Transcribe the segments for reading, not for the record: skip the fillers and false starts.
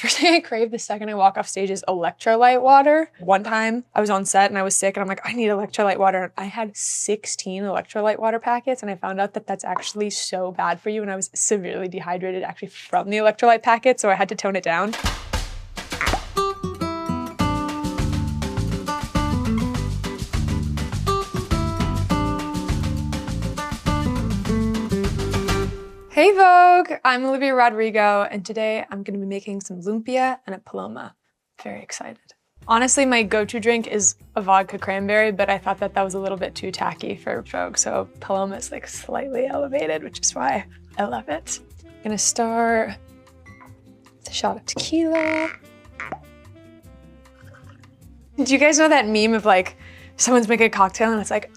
First thing I crave the second I walk off stage is electrolyte water. One time I was on set and I was sick and I'm like, I need electrolyte water. And I had 16 electrolyte water packets and I found out that that's actually so bad for you. And I was severely dehydrated actually from the electrolyte packet, so I had to tone it down. Hey Vogue, I'm Olivia Rodrigo, and today I'm gonna be making some lumpia and a paloma. Very excited. Honestly, my go-to drink is a vodka cranberry, but I thought that that was a little bit too tacky for Vogue, so paloma is like slightly elevated, which is why I love it. I'm gonna start with a shot of tequila. Do you guys know that meme of like, someone's making a cocktail and it's like,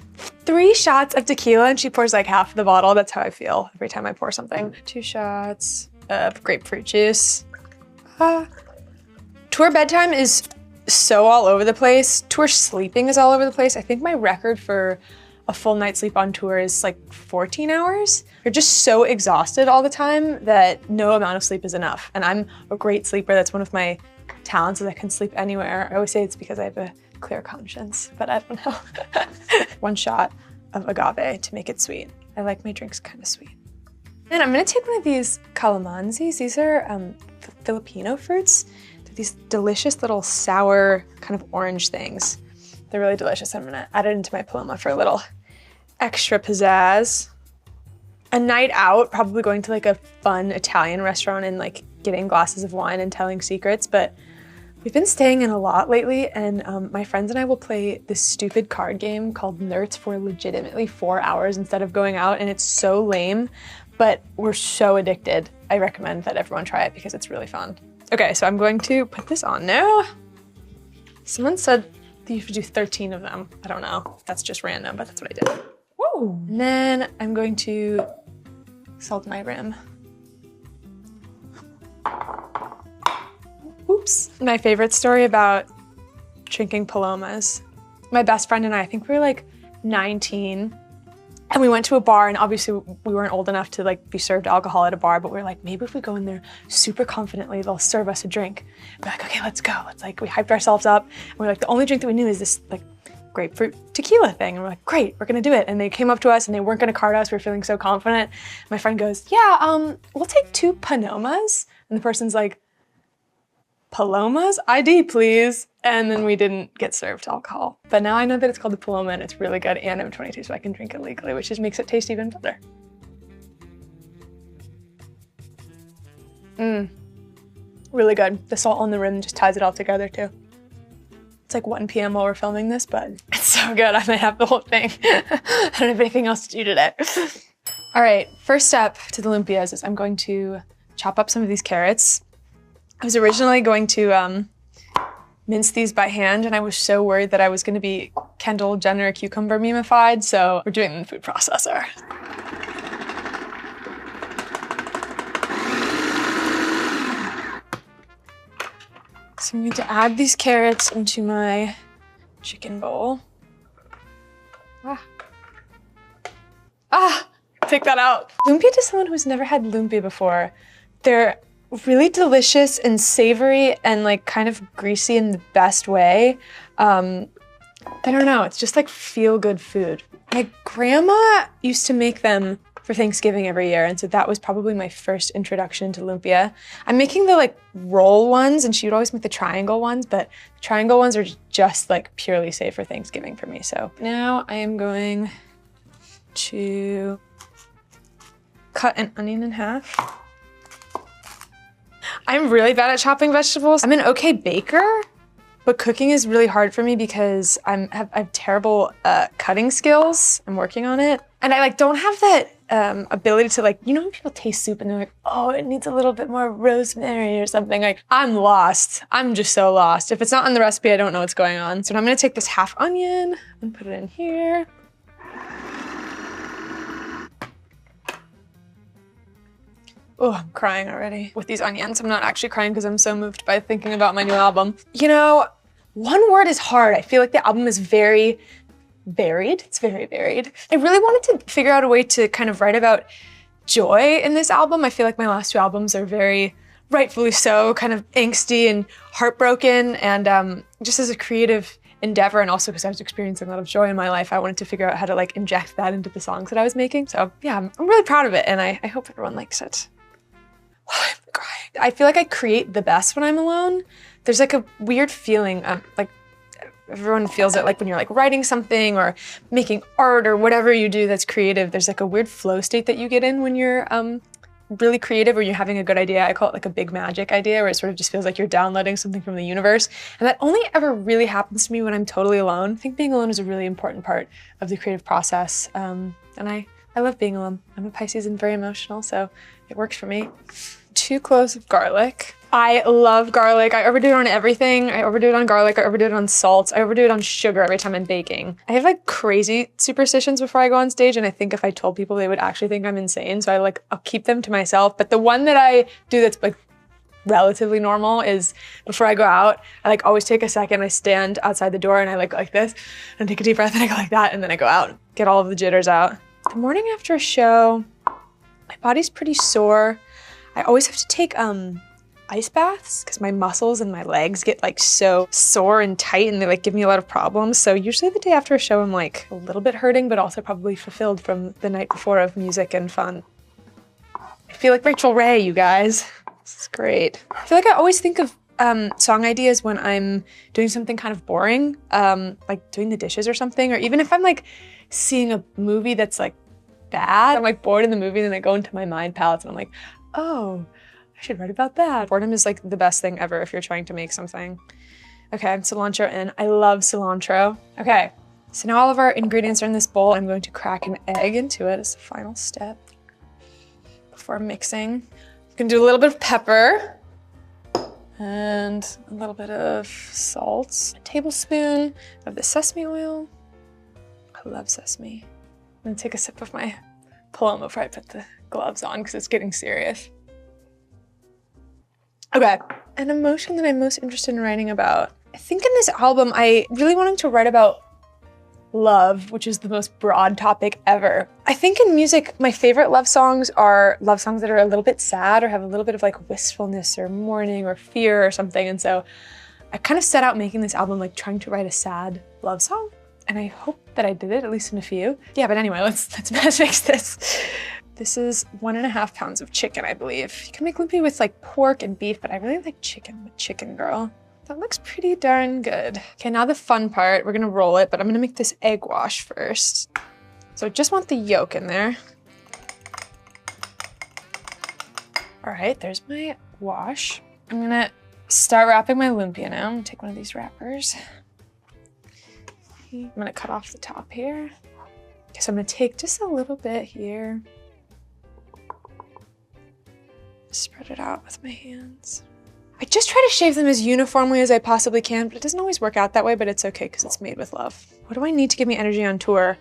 3 shots of tequila and she pours like half the bottle? That's how I feel every time I pour something. 2 shots of grapefruit juice. Tour bedtime is so all over the place. Tour sleeping is all over the place. I think my record for a full night's sleep on tour is like 14 hours. You're just so exhausted all the time that no amount of sleep is enough. And I'm a great sleeper. That's one of my talents, is I can sleep anywhere. I always say it's because I have a clear conscience, but I don't know. 1 shot of agave to make it sweet. I like my drinks kind of sweet. And I'm gonna take one of these calamanzis. These are Filipino fruits. They're these delicious little sour kind of orange things. They're really delicious. I'm gonna add it into my paloma for a little extra pizzazz. A night out, probably going to like a fun Italian restaurant and like getting glasses of wine and telling secrets, but we've been staying in a lot lately, and my friends and I will play this stupid card game called Nerds for legitimately 4 hours instead of going out, and it's so lame, but we're so addicted. I recommend that everyone try it because it's really fun. Okay, so I'm going to put this on now. Someone said that you should do 13 of them. I don't know, that's just random, but that's what I did. Woo! And then I'm going to salt my rim. Oops. My favorite story about drinking palomas. My best friend and I think we were like 19, and we went to a bar, and obviously we weren't old enough to like be served alcohol at a bar, but we were like, maybe if we go in there super confidently, they'll serve us a drink. We're like, okay, let's go. It's like, we hyped ourselves up, and we're like, the only drink that we knew is this like grapefruit tequila thing. And we're like, great, we're gonna do it. And they came up to us and they weren't gonna card us. We were feeling so confident. My friend goes, yeah, we'll take 2 palomas. And the person's like, Palomas? ID, please. And then we didn't get served alcohol. But now I know that it's called the Paloma and it's really good, and I'm 22, so I can drink it legally, which just makes it taste even better. Really good. The salt on the rim just ties it all together too. It's like 1 p.m. while we're filming this, but it's so good. I might have the whole thing. I don't have anything else to do today. All right, first step to the lumpias is I'm going to chop up some of these carrots. I was originally going to mince these by hand, and I was so worried that I was going to be Kendall Jenner cucumber memified, so we're doing it in the food processor. So I'm going to add these carrots into my chicken bowl. Take that out. Lumpia to someone who's never had lumpia before. They're really delicious and savory and like kind of greasy in the best way. I don't know, it's just like feel-good food. My grandma used to make them for Thanksgiving every year, and so that was probably my first introduction to lumpia. I'm making the like roll ones, and she would always make the triangle ones, but the triangle ones are just like purely saved for Thanksgiving for me. So now I am going to cut an onion in half. I'm really bad at chopping vegetables. I'm an okay baker, but cooking is really hard for me because I have terrible cutting skills. I'm working on it. And I like don't have that ability to like, you know when people taste soup and they're like, oh, it needs a little bit more rosemary or something. Like, I'm lost. I'm just so lost. If it's not in the recipe, I don't know what's going on. So I'm gonna take this half onion and put it in here. Oh, I'm crying already with these onions. I'm not actually crying because I'm so moved by thinking about my new album. You know, one word is hard. I feel like the album is very varied. It's very varied. I really wanted to figure out a way to kind of write about joy in this album. I feel like my last 2 albums are very rightfully so, kind of angsty and heartbroken. And just as a creative endeavor, and also because I was experiencing a lot of joy in my life, I wanted to figure out how to like inject that into the songs that I was making. So yeah, I'm really proud of it, and I hope everyone likes it. I'm crying. I feel like I create the best when I'm alone. There's like a weird feeling, like everyone feels it, like when you're like writing something or making art or whatever you do that's creative, there's like a weird flow state that you get in when you're really creative, or you're having a good idea. I call it like a big magic idea, where it sort of just feels like you're downloading something from the universe. And that only ever really happens to me when I'm totally alone. I think being alone is a really important part of the creative process. And I love being alone. I'm a Pisces and very emotional, so it works for me. 2 cloves of garlic. I love garlic. I overdo it on everything. I overdo it on garlic. I overdo it on salt. I overdo it on sugar every time I'm baking. I have like crazy superstitions before I go on stage, and I think if I told people, they would actually think I'm insane. So I'll keep them to myself. But the one that I do that's like relatively normal is before I go out, I like always take a second, I stand outside the door and I like this and take a deep breath and I go like that, and then I go out, get all of the jitters out. The morning after a show, my body's pretty sore. I always have to take ice baths because my muscles and my legs get like so sore and tight, and they like give me a lot of problems. So usually the day after a show, I'm like a little bit hurting, but also probably fulfilled from the night before of music and fun. I feel like Rachel Ray, you guys. This is great. I feel like I always think of song ideas when I'm doing something kind of boring, like doing the dishes or something, or even if I'm like seeing a movie that's like bad, I'm like bored in the movie, and then I go into my mind palettes and I'm like, oh, I should write about that. Boredom is like the best thing ever if you're trying to make something. Okay, cilantro in. I love cilantro. Okay, so now all of our ingredients are in this bowl. I'm going to crack an egg into it as the final step before mixing. I'm gonna do a little bit of pepper and a little bit of salt. A tablespoon of the sesame oil. I love sesame. I'm gonna take a sip of my Paloma before I put the gloves on because it's getting serious. Okay, an emotion that I'm most interested in writing about. I think in this album, I really wanted to write about love, which is the most broad topic ever. I think in music, my favorite love songs are love songs that are a little bit sad or have a little bit of like wistfulness or mourning or fear or something. And so I kind of set out making this album like trying to write a sad love song. And I hope that I did it, at least in a few. Yeah, but anyway, let's mix this. This is 1.5 pounds of chicken, I believe. You can make lumpy with like pork and beef, but I really like chicken with chicken, girl. That looks pretty darn good. Okay, now the fun part. We're gonna roll it, but I'm gonna make this egg wash first. So I just want the yolk in there. All right, there's my wash. I'm gonna start wrapping my lumpia now. I'm gonna take one of these wrappers. I'm gonna cut off the top here. Okay, so I'm gonna take just a little bit here. Spread it out with my hands. I just try to shave them as uniformly as I possibly can, but it doesn't always work out that way, but it's okay because it's made with love. What do I need to give me energy on tour?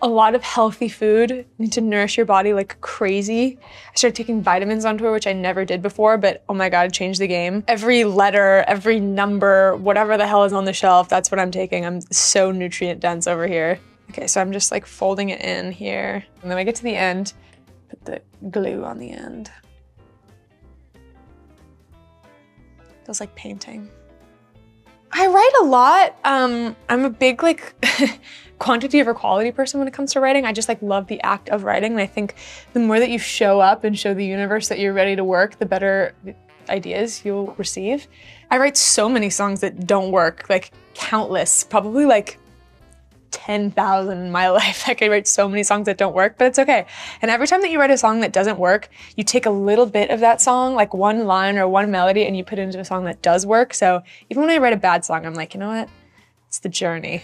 A lot of healthy food. You need to nourish your body like crazy. I started taking vitamins on tour, which I never did before, but oh my God, it changed the game. Every letter, every number, whatever the hell is on the shelf, that's what I'm taking. I'm so nutrient dense over here. Okay, so I'm just like folding it in here. And then I get to the end, put the glue on the end. Feels like painting. I write a lot. I'm a big like quantity over quality person when it comes to writing. I just like love the act of writing. And I think the more that you show up and show the universe that you're ready to work, the better ideas you'll receive. I write so many songs that don't work, like countless, probably like 10,000 in my life. Like I write so many songs that don't work, but it's okay. And every time that you write a song that doesn't work, you take a little bit of that song, like one line or one melody, and you put it into a song that does work. So even when I write a bad song, I'm like, you know what? It's the journey.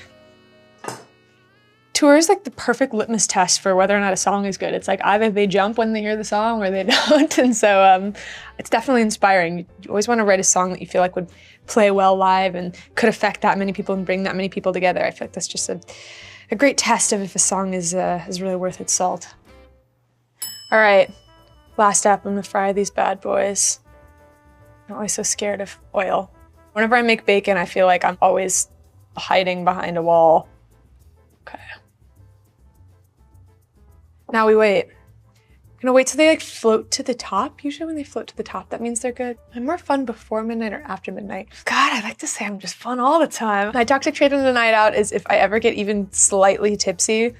Tour is like the perfect litmus test for whether or not a song is good. It's like either they jump when they hear the song or they don't. And so it's definitely inspiring. You always want to write a song that you feel like would play well live and could affect that many people and bring that many people together. I feel like that's just a great test of if a song is really worth its salt. All right, last step, I'm gonna fry these bad boys. I'm always so scared of oil. Whenever I make bacon, I feel like I'm always hiding behind a wall. Okay. Now we wait. Gonna wait till they like float to the top. Usually when they float to the top, that means they're good. I'm more fun before midnight or after midnight. God, I like to say I'm just fun all the time. My toxic trait on the night out is if I ever get even slightly tipsy, I'm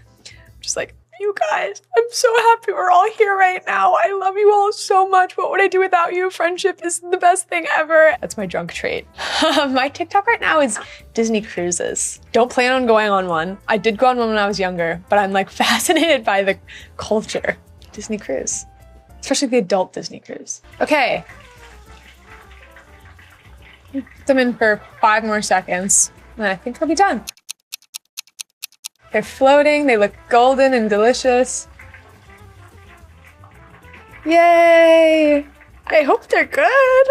just like, you guys, I'm so happy we're all here right now. I love you all so much. What would I do without you? Friendship is the best thing ever. That's my drunk trait. My TikTok right now is Disney cruises. Don't plan on going on one. I did go on one when I was younger, but I'm like fascinated by the culture. Disney cruise, especially the adult Disney cruise. Okay. Put them in for 5 more seconds, and I think I'll be done. They're floating, they look golden and delicious. Yay! I hope they're good.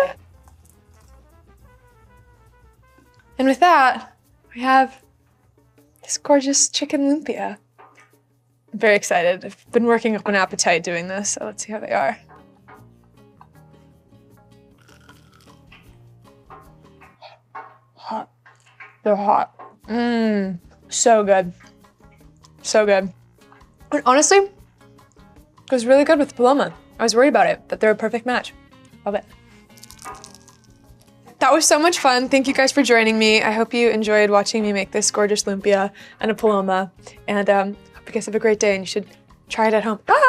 And with that, we have this gorgeous chicken lumpia. I'm very excited. I've been working up an appetite doing this, so let's see how they are. Hot. They're hot. Mmm. So good. So good. And honestly, it goes really good with Paloma. I was worried about it, but they're a perfect match. Love it. That was so much fun. Thank you guys for joining me. I hope you enjoyed watching me make this gorgeous lumpia and a Paloma. And hope you guys have a great day and you should try it at home. Ah!